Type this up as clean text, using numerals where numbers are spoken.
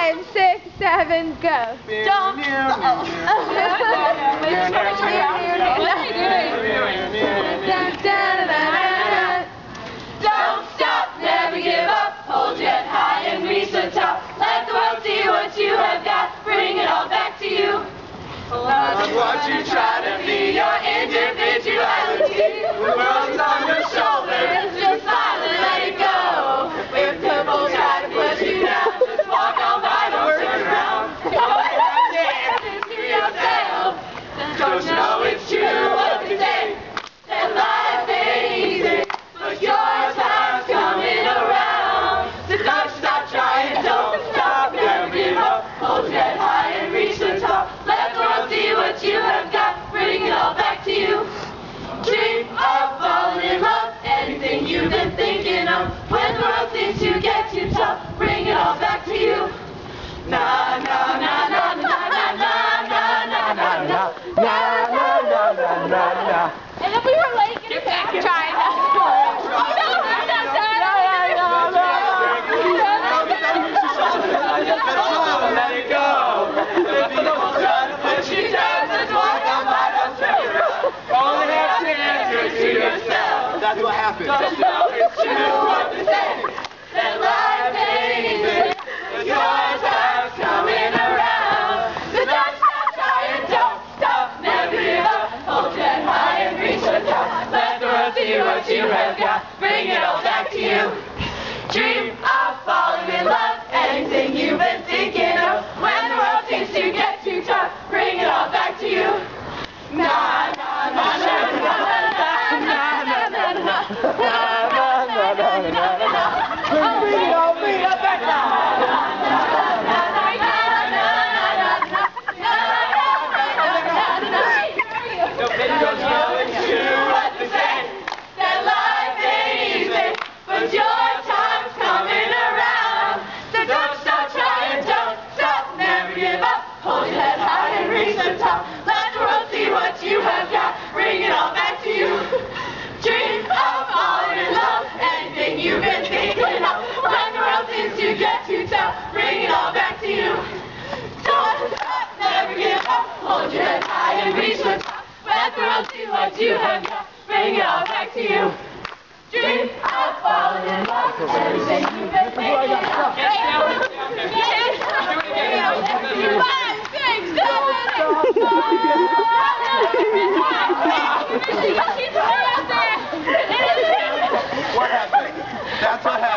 5, 6, 7, go. Don't stop. Don't stop, never give up. Hold your head high and reach the top. Let the world see what you have got. Bring it all back to you. What you try to be, your individuality. The world's on your shoulders, just smile and let it go. If people try to push you down, just walk on by, don't turn around. Don't dance to yourself. Don't you know it's true what they say, that life ain't easy, but your time's coming around. So don't stop trying, don't stop, never give up. Hold your head high and reach the top. Let the world see what you have got. Bring it all back to you. Dream of falling in love, anything you've been thinking of. When the world seems to get too tough, bring it all back to you. Na na na na na na na na na na na na. And if we were late, get back trying that. Let it go. If people try to push you down, just walk on by, don't turn around. Only have to answer to yourself. That's what happens. Don't know it's true what they say, that life ain't easy, but your time's coming around. So don't stop trying, don't stop, never give up. Hold your head high and reach the top. Let the world see what you have got. Bring it all back to you. Dream of falling in love, anything you've been thinking of. When the world seems to get too tough, bring it all back to you. Na na na na na na na na na na. Bring it all back now. Don't know it's true what they say, that life ain't easy, but your time's coming around. So don't stop trying, don't stop, never give up. Hold your head high and reach the top. Let the world see what you have got. Bring it all back to you. Dream of falling in love, anything you've been thinking of. When the world seems to get too tough, bring it all back to you. Don't stop, never give up. Hold your head high and reach the top. Let the world see what you have got. Bring it all back to you. Dream of falling in love, anything you've been thinking of. 5, 6, 7, 8. What happened? That's what happened.